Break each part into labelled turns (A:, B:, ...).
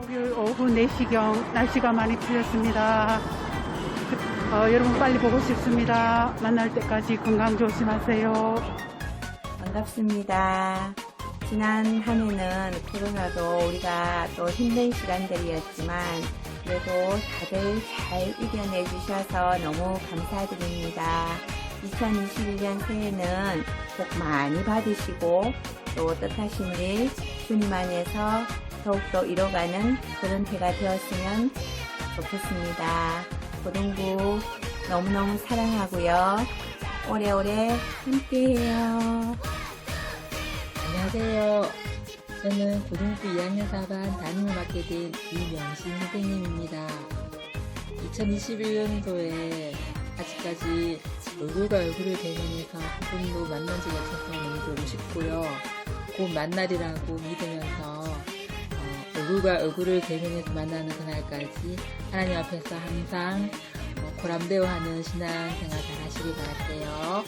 A: 월요일 오후 4시경 날씨가 많이 풀렸습니다. 여러분 빨리 보고 싶습니다. 만날 때까지 건강 조심하세요.
B: 반갑습니다. 지난 한 해는 코로나도 우리가 또 힘든 시간들이었지만 그래도 다들 잘 이겨내 주셔서 너무 감사드립니다. 2021년 새해는 복 많이 받으시고 또 뜻하신 일 주님 안에서 더욱더 이뤄가는 그런 해가 되었으면 좋겠습니다. 고등부 너무너무 사랑하고요. 오래오래 함께해요.
C: 안녕하세요. 저는 고등부 2학년 4반 담임을 맡게 된 이명신 선생님입니다. 2021년도에 아직까지 얼굴과 얼굴을 대면해서 한 번도 만난 적이 없어서 너무 보고 싶고요. 곧 만날이라고 믿으면서 얼굴과 얼굴을 대면해서 만나는 그날까지 하나님 앞에서 항상 보람되어하는 신앙생활 잘 하시길 바랄게요.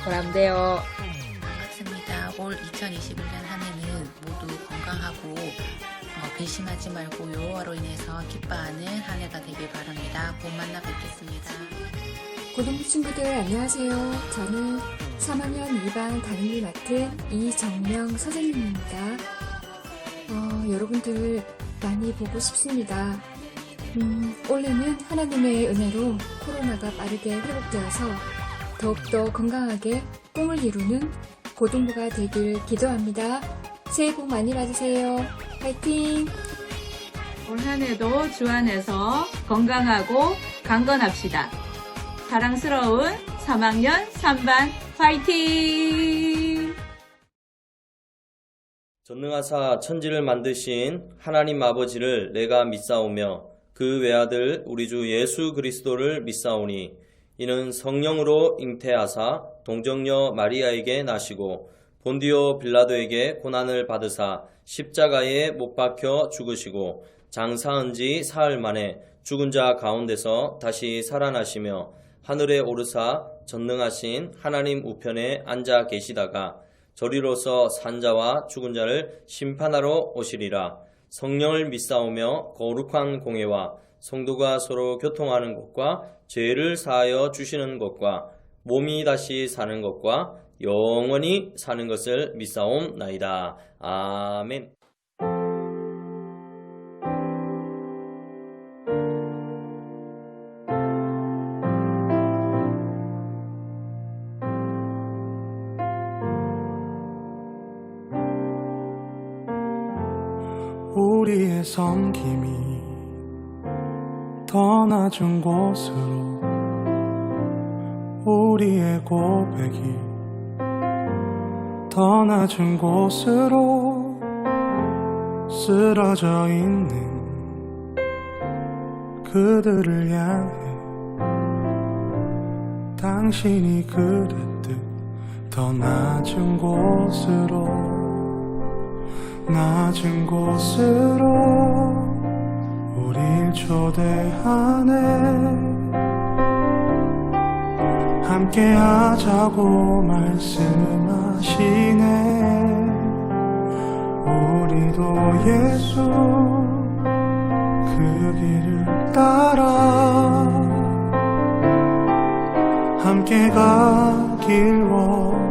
C: 보람되어.
D: 반갑습니다. 올 2021년 한 해는 모두 건강하고 근심하지 말고 여호와로 인해서 기뻐하는 한 해가 되길 바랍니다. 곧 만나 뵙겠습니다.
E: 고등부 친구들 안녕하세요. 저는 3학년 2반 담임을 맡은 이정명 선생님입니다. 여러분들 많이 보고 싶습니다. 올해는 하나님의 은혜로 코로나가 빠르게 회복되어서 더욱더 건강하게 꿈을 이루는 고등부가 되길 기도합니다. 새해 복 많이 받으세요. 화이팅!
F: 올 한해도 주 안에서 건강하고 강건합시다. 사랑스러운 3학년 3반 화이팅!
G: 전능하사 천지를 만드신 하나님 아버지를 내가 믿사오며 그 외아들 우리 주 예수 그리스도를 믿사오니 이는 성령으로 잉태하사 동정녀 마리아에게 나시고 본디오 빌라도에게 고난을 받으사 십자가에 못 박혀 죽으시고 장사한 지 사흘 만에 죽은 자 가운데서 다시 살아나시며 하늘에 오르사 전능하신 하나님 우편에 앉아 계시다가 저리로서 산자와 죽은 자를 심판하러 오시리라. 성령을 믿사오며 거룩한 공회와 성도가 서로 교통하는 것과 죄를 사하여 주시는 것과 몸이 다시 사는 것과 영원히 사는 것을 믿사옵나이다. 아멘.
H: 우리의 섬김이 더 낮은 곳으로 우리의 고백이 더 낮은 곳으로 쓰러져 있는 그들을 향해 당신이 그랬듯 더 낮은 곳으로 낮은 곳으로 우릴 초대하네. 함께 하자고 말씀하시네. 우리도 예수 그 길을 따라 함께 가길 원하네.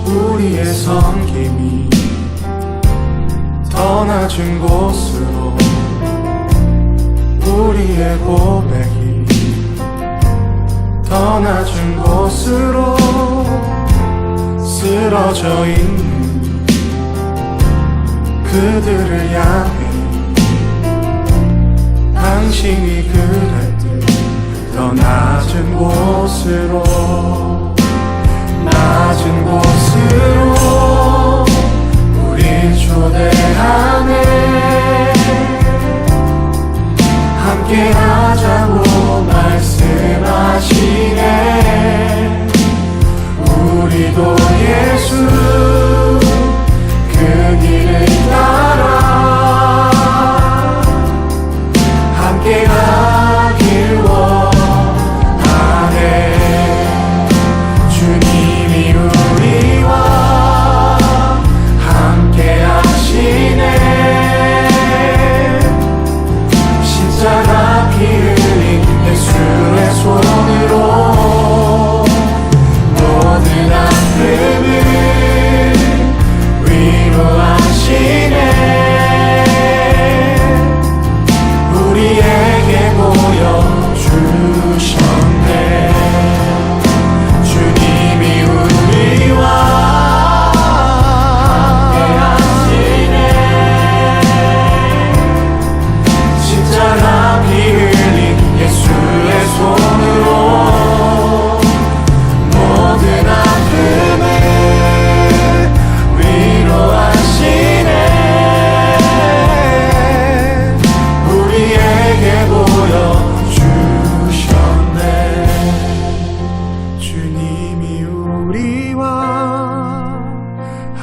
H: 우리의 섬김이 더 낮은 곳으로 우리의 고백이 더 낮은 곳으로 쓰러져 있는 그들을 향해 당신이 그랬듯 더 낮은 곳으로 낮은 곳으로 우릴 초대하네. 함께 하자고 말씀하시네. 우리도 예수 그 길을 따라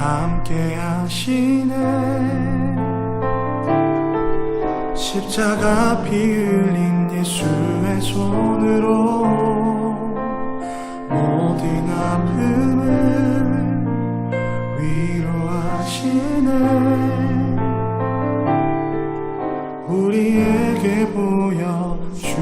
H: 함께 하시네. 십자가 피 흘린 예수의 손으로 모든 아픔을 위로하시네. 우리에게 보여주셨네.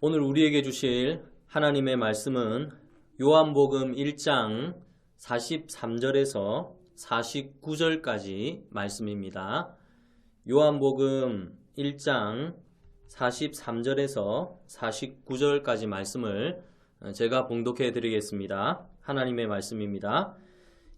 G: 오늘 우리에게 주실 하나님의 말씀은 요한복음 1장 43절에서 49절까지 말씀입니다. 요한복음 1장 43절에서 49절까지 말씀을 제가 봉독해 드리겠습니다. 하나님의 말씀입니다.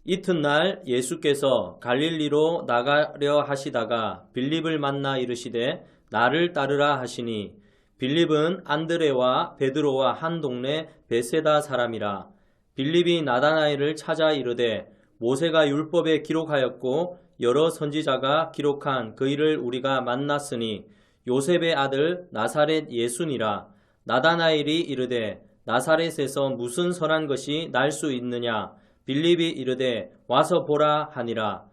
G: 이튿날 예수께서 갈릴리로 나가려 하시다가 빌립을 만나 이르시되 나를 따르라 하시니 빌립은 안드레와 베드로와 한 동네 베세다 사람이라. 빌립이 나다나엘을 찾아 이르되 모세가 율법에 기록하였고 여러 선지자가 기록한 그 일을 우리가 만났으니 요셉의 아들 나사렛 예수니라. 나다나엘이 이르되 나사렛에서 무슨 선한 것이 날 수 있느냐. 빌립이 이르되 와서 보라 하니라.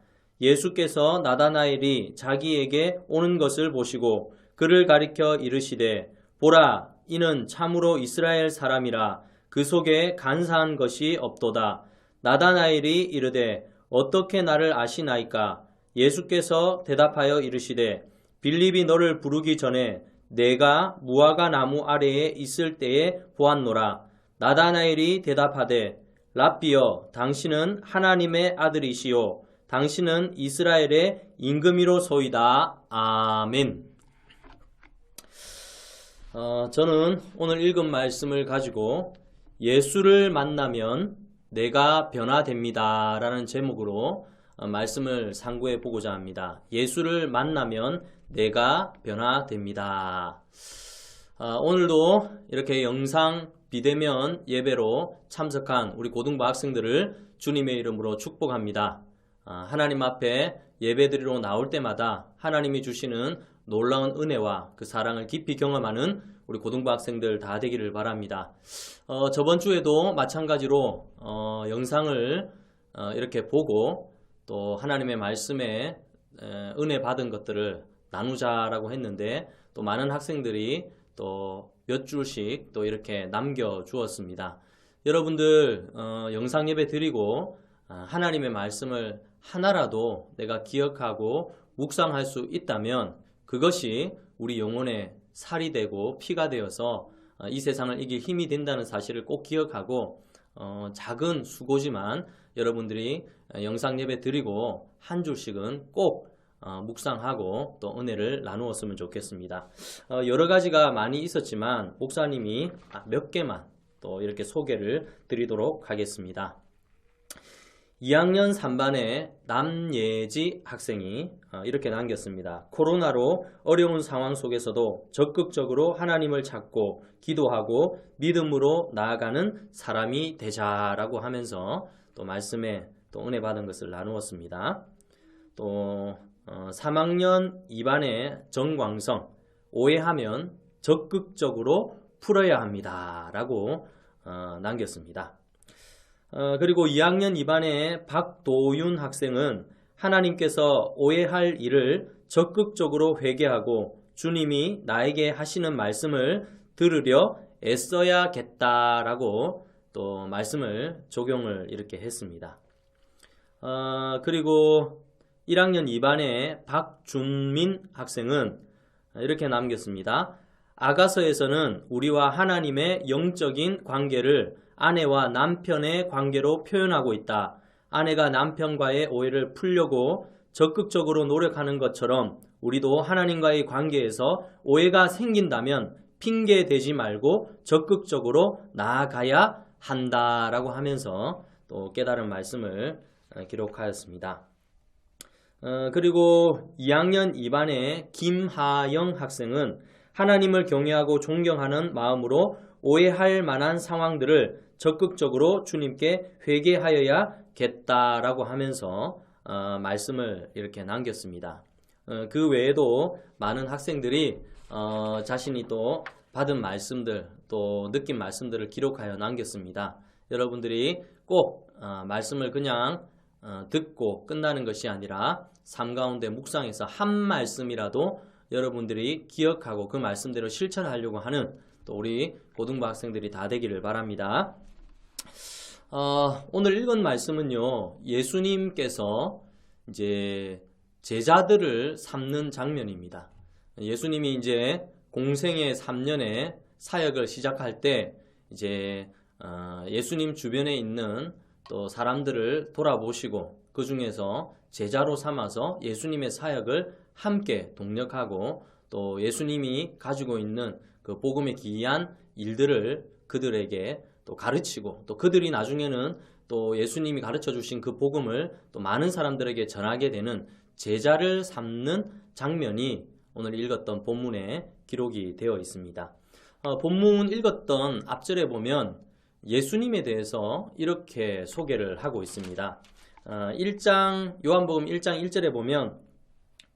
G: 예수께서 나다나엘이 자기에게 오는 것을 보시고 그를 가리켜 이르시되 보라, 이는 참으로 이스라엘 사람이라. 그 속에 간사한 것이 없도다. 나다나엘이 이르되 어떻게 나를 아시나이까? 예수께서 대답하여 이르시되 빌립이 너를 부르기 전에 내가 무화과 나무 아래에 있을 때에 보았노라. 나다나엘이 대답하되 랍비여, 당신은 하나님의 아들이시요 당신은 이스라엘의 임금이로소이다. 아멘. 저는 오늘 읽은 말씀을 가지고 예수를 만나면 내가 변화됩니다 라는 제목으로 말씀을 상고해 보고자 합니다. 예수를 만나면 내가 변화됩니다. 오늘도 이렇게 영상 비대면 예배로 참석한 우리 고등부 학생들을 주님의 이름으로 축복합니다. 하나님 앞에 예배드리러 나올 때마다 하나님이 주시는 놀라운 은혜와 그 사랑을 깊이 경험하는 우리 고등부 학생들 다 되기를 바랍니다. 저번 주에도 마찬가지로 영상을 이렇게 보고 또 하나님의 말씀에 은혜 받은 것들을 나누자라고 했는데 또 많은 학생들이 또 몇 줄씩 또 이렇게 남겨주었습니다. 여러분들 영상 예배 드리고 하나님의 말씀을 하나라도 내가 기억하고 묵상할 수 있다면 그것이 우리 영혼의 살이 되고 피가 되어서 이 세상을 이길 힘이 된다는 사실을 꼭 기억하고 작은 수고지만 여러분들이 영상 예배 드리고 한 줄씩은 꼭 묵상하고 또 은혜를 나누었으면 좋겠습니다. 여러 가지가 많이 있었지만 목사님이 몇 개만 또 이렇게 소개를 드리도록 하겠습니다. 2학년 3반의 남예지 학생이 이렇게 남겼습니다. 코로나로 어려운 상황 속에서도 적극적으로 하나님을 찾고 기도하고 믿음으로 나아가는 사람이 되자라고 하면서 또 말씀에 또 은혜 받은 것을 나누었습니다. 또 3학년 2반의 정광성, 오해하면 적극적으로 풀어야 합니다 라고 남겼습니다. 그리고 2학년 2반의 박도윤 학생은 하나님께서 오해할 일을 적극적으로 회개하고 주님이 나에게 하시는 말씀을 들으려 애써야겠다라고 또 말씀을 적용을 이렇게 했습니다. 그리고 1학년 2반의 박준민 학생은 이렇게 남겼습니다. 아가서에서는 우리와 하나님의 영적인 관계를 아내와 남편의 관계로 표현하고 있다. 아내가 남편과의 오해를 풀려고 적극적으로 노력하는 것처럼 우리도 하나님과의 관계에서 오해가 생긴다면 핑계 대지 말고 적극적으로 나아가야 한다라고 하면서 또 깨달은 말씀을 기록하였습니다. 그리고 2학년 2반의 김하영 학생은 하나님을 경외하고 존경하는 마음으로 오해할 만한 상황들을 적극적으로 주님께 회개하여야겠다라고 하면서 말씀을 이렇게 남겼습니다. 그 외에도 많은 학생들이 자신이 또 받은 말씀들, 또 느낀 말씀들을 기록하여 남겼습니다. 여러분들이 꼭 말씀을 그냥 듣고 끝나는 것이 아니라 삶 가운데 묵상해서 한 말씀이라도 여러분들이 기억하고 그 말씀대로 실천하려고 하는 또 우리 고등부 학생들이 다 되기를 바랍니다. 오늘 읽은 말씀은요, 예수님께서 이제 제자들을 삼는 장면입니다. 예수님이 이제 공생의 3년의 사역을 시작할 때 이제 예수님 주변에 있는 또 사람들을 돌아보시고 그 중에서 제자로 삼아서 예수님의 사역을 함께 동력하고 또 예수님이 가지고 있는 그 복음의 기이한 일들을 그들에게 또 가르치고 또 그들이 나중에는 또 예수님이 가르쳐 주신 그 복음을 또 많은 사람들에게 전하게 되는 제자를 삼는 장면이 오늘 읽었던 본문에 기록이 되어 있습니다. 본문 읽었던 앞절에 보면 예수님에 대해서 이렇게 소개를 하고 있습니다. 요한복음 1장 1절에 보면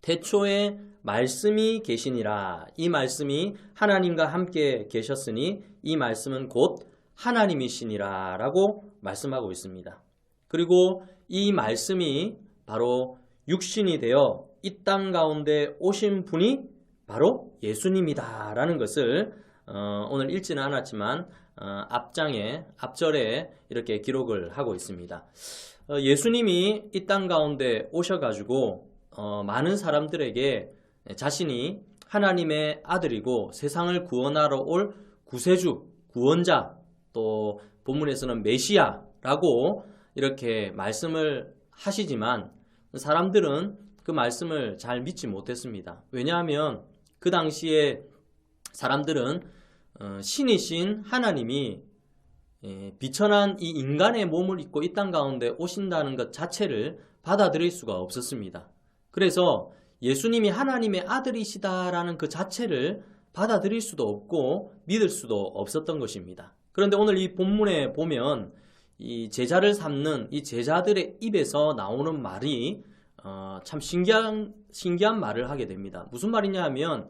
G: 태초에 말씀이 계시니라. 이 말씀이 하나님과 함께 계셨으니 이 말씀은 곧 하나님이시니라 라고 말씀하고 있습니다. 그리고 이 말씀이 바로 육신이 되어 이 땅 가운데 오신 분이 바로 예수님이다 라는 것을 오늘 읽지는 않았지만 앞절에 이렇게 기록을 하고 있습니다. 예수님이 이 땅 가운데 오셔가지고 많은 사람들에게 자신이 하나님의 아들이고 세상을 구원하러 올 구세주, 구원자, 또 본문에서는 메시아라고 이렇게 말씀을 하시지만 사람들은 그 말씀을 잘 믿지 못했습니다. 왜냐하면 그 당시에 사람들은 신이신 하나님이 비천한 이 인간의 몸을 입고 이 땅 가운데 오신다는 것 자체를 받아들일 수가 없었습니다. 그래서 예수님이 하나님의 아들이시다라는 그 자체를 받아들일 수도 없고 믿을 수도 없었던 것입니다. 그런데 오늘 이 본문에 보면 이 제자를 삼는 이 제자들의 입에서 나오는 말이 참 신기한 말을 하게 됩니다. 무슨 말이냐 하면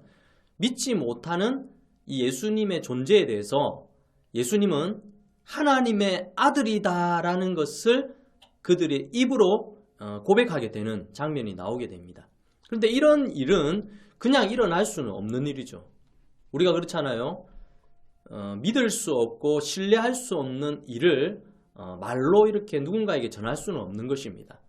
G: 믿지 못하는 이 예수님의 존재에 대해서 예수님은 하나님의 아들이다라는 것을 그들의 입으로 고백하게 되는 장면이 나오게 됩니다. 그런데 이런 일은 그냥 일어날 수는 없는 일이죠. 우리가 그렇잖아요. 믿을 수 없고 신뢰할 수 없는 일을 말로 이렇게 누군가에게 전할 수는 없는 것입니다.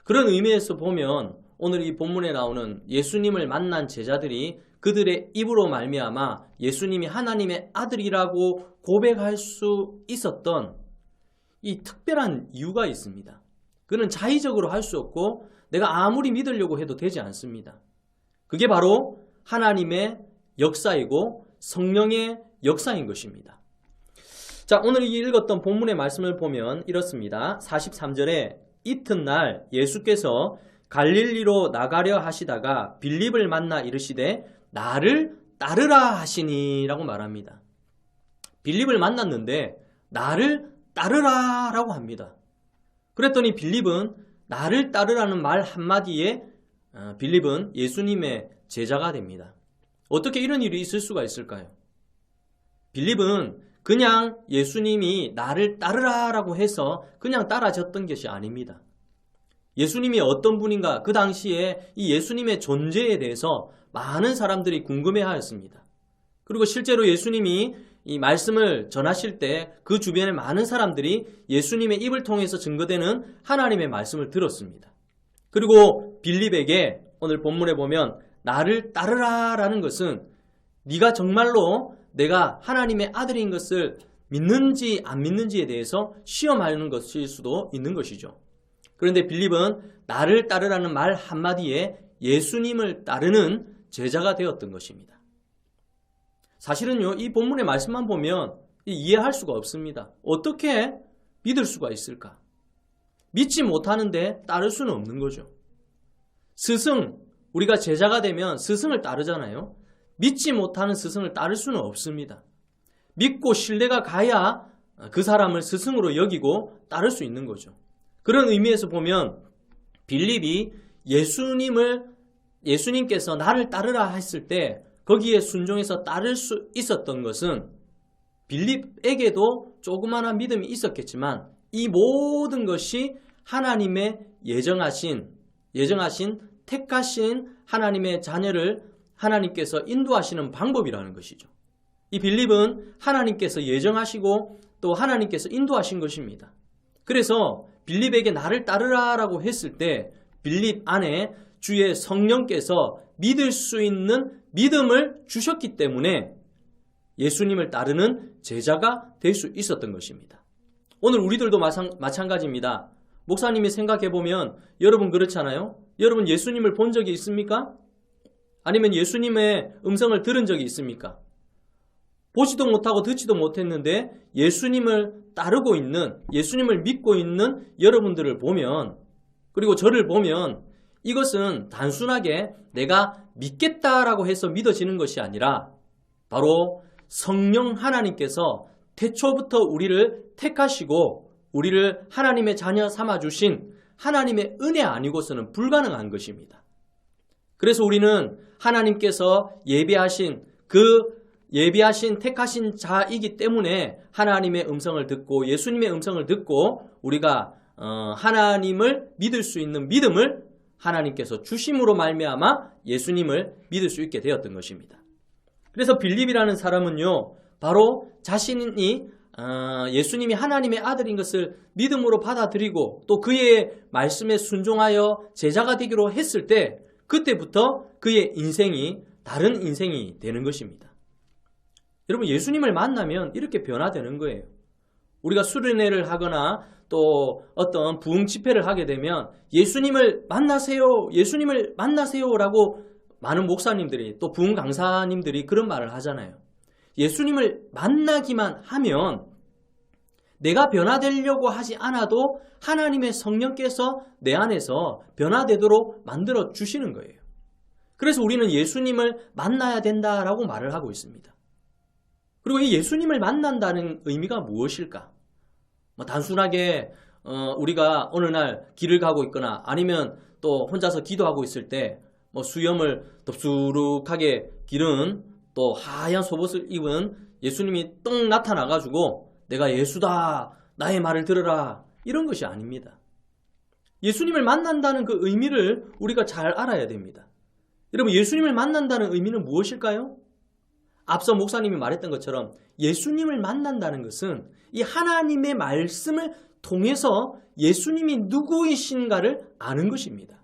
G: 그런 의미에서 보면 오늘 이 본문에 나오는 예수님을 만난 제자들이 그들의 입으로 말미암아 예수님이 하나님의 아들이라고 고백할 수 있었던 이 특별한 이유가 있습니다. 그는 자의적으로 할 수 없고 내가 아무리 믿으려고 해도 되지 않습니다. 그게 바로 하나님의 역사이고 성령의 역사인 것입니다. 자, 오늘 읽었던 본문의 말씀을 보면 이렇습니다. 43절에 이튿날 예수께서 갈릴리로 나가려 하시다가 빌립을 만나 이르시되 나를 따르라 하시니 라고 말합니다. 빌립을 만났는데 나를 따르라 라고 합니다. 그랬더니 빌립은 나를 따르라는 말 한마디에 빌립은 예수님의 제자가 됩니다. 어떻게 이런 일이 있을 수가 있을까요? 빌립은 그냥 예수님이 나를 따르라 라고 해서 그냥 따라졌던 것이 아닙니다. 예수님이 어떤 분인가 그 당시에 이 예수님의 존재에 대해서 많은 사람들이 궁금해하였습니다. 그리고 실제로 예수님이 이 말씀을 전하실 때 그 주변에 많은 사람들이 예수님의 입을 통해서 증거되는 하나님의 말씀을 들었습니다. 그리고 빌립에게 오늘 본문에 보면 나를 따르라 라는 것은 네가 정말로 내가 하나님의 아들인 것을 믿는지 안 믿는지에 대해서 시험하는 것일 수도 있는 것이죠. 그런데 빌립은 나를 따르라는 말 한마디에 예수님을 따르는 제자가 되었던 것입니다. 사실은요, 이 본문의 말씀만 보면 이해할 수가 없습니다. 어떻게 믿을 수가 있을까? 믿지 못하는데 따를 수는 없는 거죠. 스승, 우리가 제자가 되면 스승을 따르잖아요. 믿지 못하는 스승을 따를 수는 없습니다. 믿고 신뢰가 가야 그 사람을 스승으로 여기고 따를 수 있는 거죠. 그런 의미에서 보면 빌립이 예수님께서 나를 따르라 했을 때 거기에 순종해서 따를 수 있었던 것은 빌립에게도 조그마한 믿음이 있었겠지만 이 모든 것이 하나님의 예정하신 택하신 하나님의 자녀를 하나님께서 인도하시는 방법이라는 것이죠. 이 빌립은 하나님께서 예정하시고 또 하나님께서 인도하신 것입니다. 그래서 빌립에게 나를 따르라라고 했을 때 빌립 안에 주의 성령께서 믿을 수 있는 믿음을 주셨기 때문에 예수님을 따르는 제자가 될 수 있었던 것입니다. 오늘 우리들도 마찬가지입니다. 목사님이 생각해보면 여러분 그렇잖아요? 여러분 예수님을 본 적이 있습니까? 아니면 예수님의 음성을 들은 적이 있습니까? 보지도 못하고 듣지도 못했는데 예수님을 따르고 있는, 예수님을 믿고 있는 여러분들을 보면, 그리고 저를 보면 이것은 단순하게 내가 믿겠다라고 해서 믿어지는 것이 아니라 바로 성령 하나님께서 태초부터 우리를 택하시고 우리를 하나님의 자녀 삼아주신 하나님의 은혜 아니고서는 불가능한 것입니다. 그래서 우리는 하나님께서 예비하신 택하신 자이기 때문에 하나님의 음성을 듣고 예수님의 음성을 듣고 우리가 하나님을 믿을 수 있는 믿음을 하나님께서 주심으로 말미암아 예수님을 믿을 수 있게 되었던 것입니다. 그래서 빌립이라는 사람은요, 바로 자신이 예수님이 하나님의 아들인 것을 믿음으로 받아들이고 또 그의 말씀에 순종하여 제자가 되기로 했을 때 그때부터 그의 인생이 다른 인생이 되는 것입니다. 여러분 예수님을 만나면 이렇게 변화되는 거예요. 우리가 수련회를 하거나 또 어떤 부흥 집회를 하게 되면 예수님을 만나세요 라고 많은 목사님들이 또 부흥 강사님들이 그런 말을 하잖아요. 예수님을 만나기만 하면 내가 변화되려고 하지 않아도 하나님의 성령께서 내 안에서 변화되도록 만들어 주시는 거예요. 그래서 우리는 예수님을 만나야 된다라고 말을 하고 있습니다. 그리고 이 예수님을 만난다는 의미가 무엇일까? 단순하게 우리가 어느 날 길을 가고 있거나 아니면 또 혼자서 기도하고 있을 때 수염을 덥수룩하게 기른 또 하얀 속옷을 입은 예수님이 똥 나타나가지고 내가 예수다 나의 말을 들으라 이런 것이 아닙니다. 예수님을 만난다는 그 의미를 우리가 잘 알아야 됩니다. 여러분 예수님을 만난다는 의미는 무엇일까요? 앞서 목사님이 말했던 것처럼 예수님을 만난다는 것은 이 하나님의 말씀을 통해서 예수님이 누구이신가를 아는 것입니다.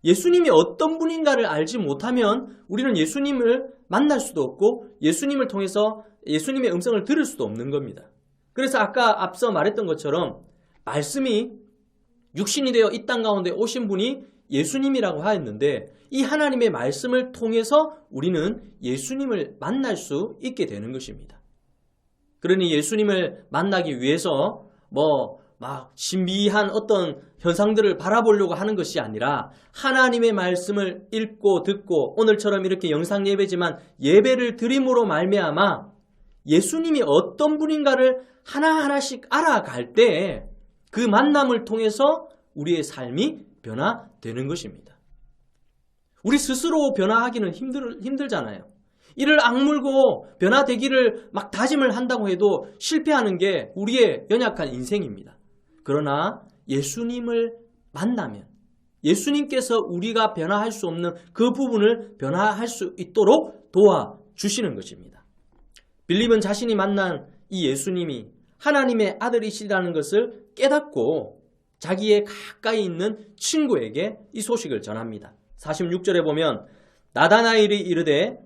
G: 예수님이 어떤 분인가를 알지 못하면 우리는 예수님을 만날 수도 없고 예수님을 통해서 예수님의 음성을 들을 수도 없는 겁니다. 그래서 아까 앞서 말했던 것처럼 말씀이 육신이 되어 이 땅 가운데 오신 분이 예수님이라고 하였는데 이 하나님의 말씀을 통해서 우리는 예수님을 만날 수 있게 되는 것입니다. 그러니 예수님을 만나기 위해서 막 신비한 어떤 현상들을 바라보려고 하는 것이 아니라 하나님의 말씀을 읽고 듣고 오늘처럼 이렇게 영상 예배지만 예배를 드림으로 말미암아 예수님이 어떤 분인가를 하나하나씩 알아갈 때 그 만남을 통해서 우리의 삶이 변화되는 것입니다. 우리 스스로 변화하기는 힘들잖아요. 이를 악물고 변화되기를 막 다짐을 한다고 해도 실패하는 게 우리의 연약한 인생입니다. 그러나 예수님을 만나면 예수님께서 우리가 변화할 수 없는 그 부분을 변화할 수 있도록 도와주시는 것입니다. 빌립은 자신이 만난 이 예수님이 하나님의 아들이시라는 것을 깨닫고 자기의 가까이 있는 친구에게 이 소식을 전합니다. 46절에 보면 나다나엘이 이르되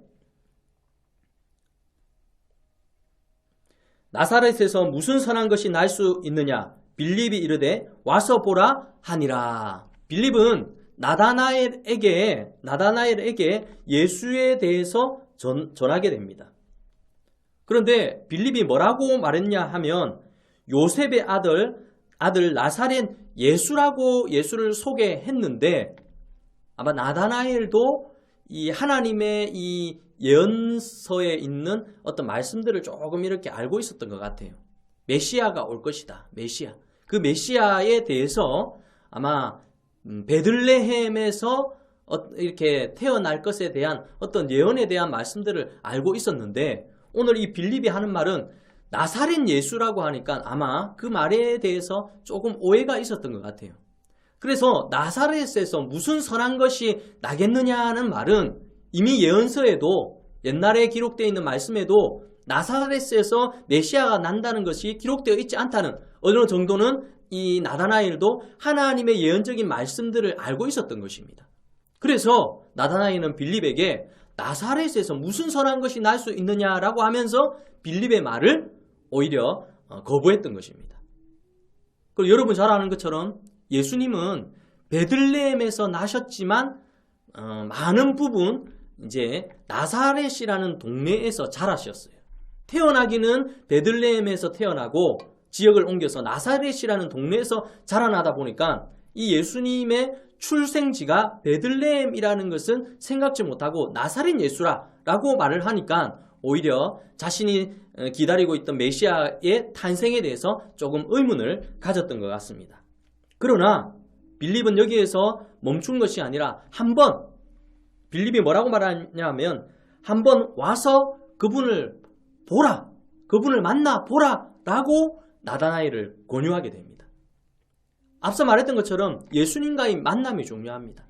G: 나사렛에서 무슨 선한 것이 날 수 있느냐? 빌립이 이르되 와서 보라 하니라. 빌립은 나다나엘에게 예수에 대해서 전하게 됩니다. 그런데 빌립이 뭐라고 말했냐 하면 요셉의 아들 나사렛 예수라고 예수를 소개했는데 아마 나다나엘도 이 하나님의 이 예언서에 있는 어떤 말씀들을 조금 이렇게 알고 있었던 것 같아요. 메시아가 올 것이다. 메시아. 그 메시아에 대해서 아마 베들레헴에서 이렇게 태어날 것에 대한 어떤 예언에 대한 말씀들을 알고 있었는데, 오늘 이 빌립이 하는 말은 나사렛 예수라고 하니까 아마 그 말에 대해서 조금 오해가 있었던 것 같아요. 그래서 나사렛에서 무슨 선한 것이 나겠느냐는 말은 이미 예언서에도, 옛날에 기록되어 있는 말씀에도 나사렛에서 메시아가 난다는 것이 기록되어 있지 않다는, 어느 정도는 이 나다나엘도 하나님의 예언적인 말씀들을 알고 있었던 것입니다. 그래서 나다나엘은 빌립에게 나사렛에서 무슨 선한 것이 날 수 있느냐라고 하면서 빌립의 말을 오히려 거부했던 것입니다. 그리고 여러분 잘 아는 것처럼 예수님은 베들레헴에서 나셨지만 많은 부분 이제 나사렛이라는 동네에서 자라셨어요. 태어나기는 베들레헴에서 태어나고 지역을 옮겨서 나사렛이라는 동네에서 자라나다 보니까 이 예수님의 출생지가 베들레헴이라는 것은 생각지 못하고 나사렛 예수라고 말을 하니까 오히려 자신이 기다리고 있던 메시아의 탄생에 대해서 조금 의문을 가졌던 것 같습니다. 그러나 빌립은 여기에서 멈춘 것이 아니라 한번, 빌립이 뭐라고 말하냐면 한번 와서 그분을 보라, 그분을 만나 보라 라고 나다나엘을 권유하게 됩니다. 앞서 말했던 것처럼 예수님과의 만남이 중요합니다.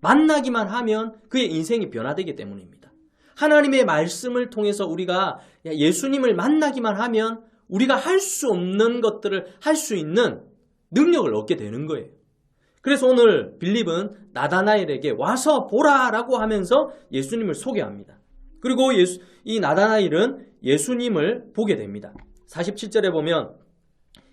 G: 만나기만 하면 그의 인생이 변화되기 때문입니다. 하나님의 말씀을 통해서 우리가 예수님을 만나기만 하면 우리가 할 수 없는 것들을 할 수 있는 능력을 얻게 되는 거예요. 그래서 오늘 빌립은 나다나엘에게 와서 보라라고 하면서 예수님을 소개합니다. 그리고 이 나다나엘은 예수님을 보게 됩니다. 47절에 보면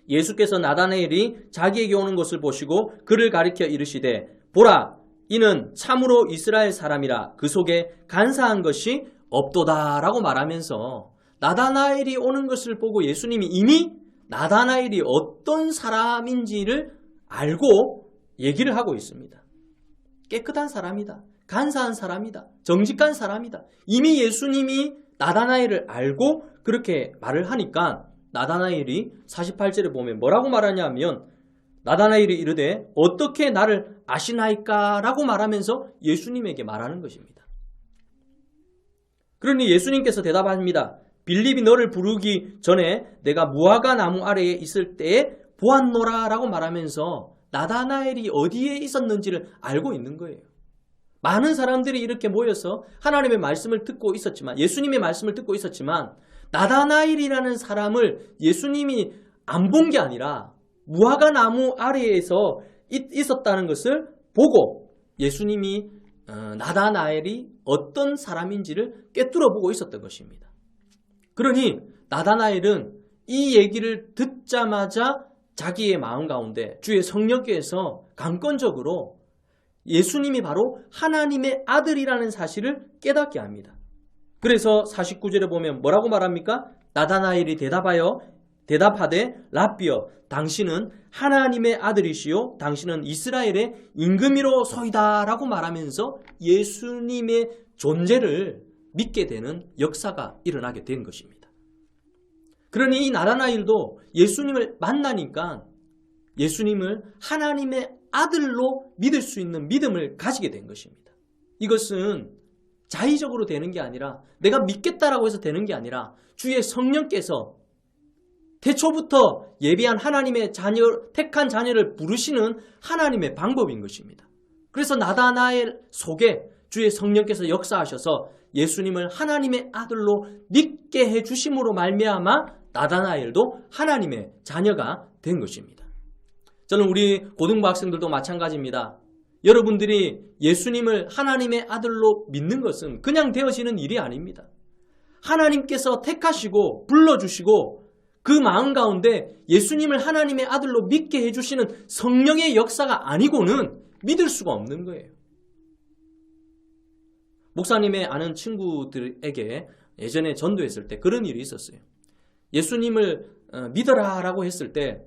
G: 예수께서 나다나엘이 자기에게 오는 것을 보시고 그를 가리켜 이르시되 보라, 이는 참으로 이스라엘 사람이라 그 속에 간사한 것이 없도다 라고 말하면서 나다나엘이 오는 것을 보고 예수님이 이미 나다나엘이 어떤 사람인지를 알고 얘기를 하고 있습니다. 깨끗한 사람이다. 간사한 사람이다. 정직한 사람이다. 이미 예수님이 나다나엘을 알고 그렇게 말을 하니까 나다나엘이 48절에 보면 뭐라고 말하냐면 나다나엘이 이르되 어떻게 나를 아시나이까? 라고 말하면서 예수님에게 말하는 것입니다. 그러니 예수님께서 대답합니다. 빌립이 너를 부르기 전에 내가 무화과 나무 아래에 있을 때에 보았노라 라고 말하면서 나다나엘이 어디에 있었는지를 알고 있는 거예요. 많은 사람들이 이렇게 모여서 하나님의 말씀을 듣고 있었지만, 예수님의 말씀을 듣고 있었지만 나다나엘이라는 사람을 예수님이 안 본 게 아니라 무화과 나무 아래에서 있었다는 것을 보고 예수님이 나다나엘이 어떤 사람인지를 꿰뚫어 보고 있었던 것입니다. 그러니 나다나엘은 이 얘기를 듣자마자 자기의 마음 가운데 주의 성령께서 강권적으로 예수님이 바로 하나님의 아들이라는 사실을 깨닫게 합니다. 그래서 49절에 보면 뭐라고 말합니까? 나다나엘이 대답하되 라비여, 당신은 하나님의 아들이시요 당신은 이스라엘의 임금이로소이다 라고 말하면서 예수님의 존재를 믿게 되는 역사가 일어나게 된 것입니다. 그러니 이 나다나엘도 예수님을 만나니까 예수님을 하나님의 아들로 믿을 수 있는 믿음을 가지게 된 것입니다. 이것은 자의적으로 되는 게 아니라, 내가 믿겠다라고 해서 되는 게 아니라 주의 성령께서 태초부터 예비한 하나님의 자녀, 택한 자녀를 부르시는 하나님의 방법인 것입니다. 그래서 나다나엘 속에 주의 성령께서 역사하셔서 예수님을 하나님의 아들로 믿게 해주심으로 말미암아 나다나엘도 하나님의 자녀가 된 것입니다. 저는 우리 고등부 학생들도 마찬가지입니다. 여러분들이 예수님을 하나님의 아들로 믿는 것은 그냥 되어지는 일이 아닙니다. 하나님께서 택하시고 불러주시고 그 마음 가운데 예수님을 하나님의 아들로 믿게 해주시는 성령의 역사가 아니고는 믿을 수가 없는 거예요. 목사님의 아는 친구들에게 예전에 전도했을 때 그런 일이 있었어요. 예수님을 믿어라 라고 했을 때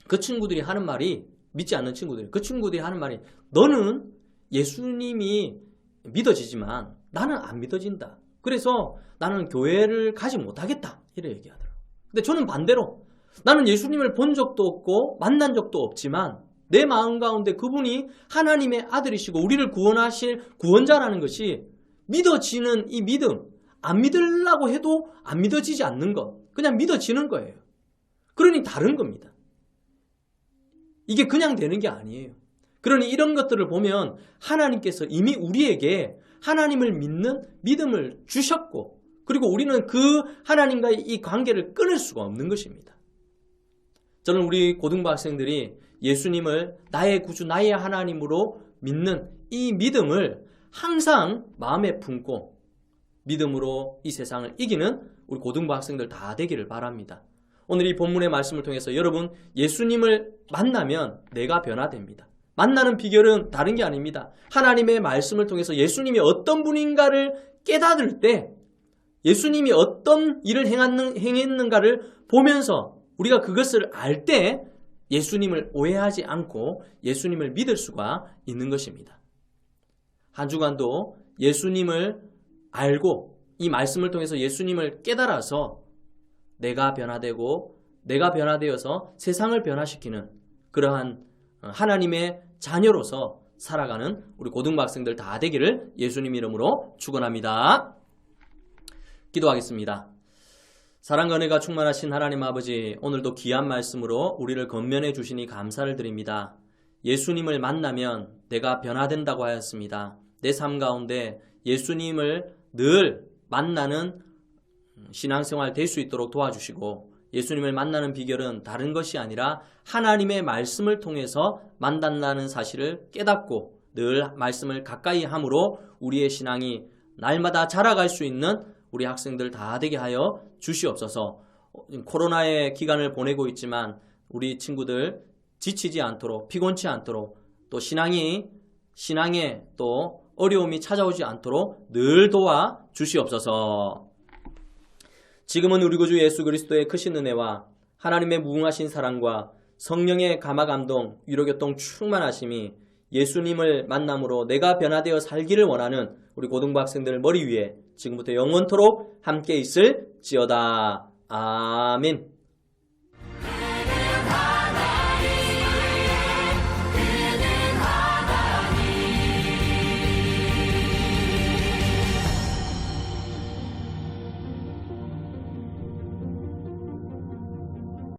G: 그 친구들이 하는 말이, 믿지 않는 친구들이, 그 친구들이 하는 말이, 너는 예수님이 믿어지지만 나는 안 믿어진다. 그래서 나는 교회를 가지 못하겠다. 이래 얘기하더라고요. 근데 저는 반대로 나는 예수님을 본 적도 없고 만난 적도 없지만 내 마음 가운데 그분이 하나님의 아들이시고 우리를 구원하실 구원자라는 것이 믿어지는 이 믿음, 안 믿으려고 해도 안 믿어지지 않는 것, 그냥 믿어지는 거예요. 그러니 다른 겁니다. 이게 그냥 되는 게 아니에요. 그러니 이런 것들을 보면 하나님께서 이미 우리에게 하나님을 믿는 믿음을 주셨고, 그리고 우리는 그 하나님과의 이 관계를 끊을 수가 없는 것입니다. 저는 우리 고등부 학생들이 예수님을 나의 구주, 나의 하나님으로 믿는 이 믿음을 항상 마음에 품고 믿음으로 이 세상을 이기는 우리 고등부 학생들 다 되기를 바랍니다. 오늘 이 본문의 말씀을 통해서 여러분, 예수님을 만나면 내가 변화됩니다. 만나는 비결은 다른 게 아닙니다. 하나님의 말씀을 통해서 예수님이 어떤 분인가를 깨닫을 때, 예수님이 어떤 일을 행했는가를 보면서 우리가 그것을 알 때 예수님을 오해하지 않고 예수님을 믿을 수가 있는 것입니다. 한 주간도 예수님을 알고 이 말씀을 통해서 예수님을 깨달아서 내가 변화되고 내가 변화되어서 세상을 변화시키는 그러한 하나님의 자녀로서 살아가는 우리 고등부 학생들 다 되기를 예수님 이름으로 축원합니다. 기도하겠습니다. 사랑과 은혜가 충만하신 하나님 아버지, 오늘도 귀한 말씀으로 우리를 건면해 주시니 감사를 드립니다. 예수님을 만나면 내가 변화된다고 하였습니다. 내 삶 가운데 예수님을 늘 만나는 신앙생활 될 수 있도록 도와주시고, 예수님을 만나는 비결은 다른 것이 아니라 하나님의 말씀을 통해서 만난다는 사실을 깨닫고 늘 말씀을 가까이 함으로 우리의 신앙이 날마다 자라갈 수 있는 우리 학생들 다 되게 하여 주시옵소서. 코로나의 기간을 보내고 있지만 우리 친구들 지치지 않도록, 피곤치 않도록, 또 신앙에 또 어려움이 찾아오지 않도록 늘 도와 주시옵소서. 지금은 우리 구주 예수 그리스도의 크신 은혜와 하나님의 무궁하신 사랑과 성령의 감화감동, 위로교통 충만하심이 예수님을 만남으로 내가 변화되어 살기를 원하는 우리 고등부 학생들 머리 위에 지금부터 영원토록 함께 있을지어다. 아멘.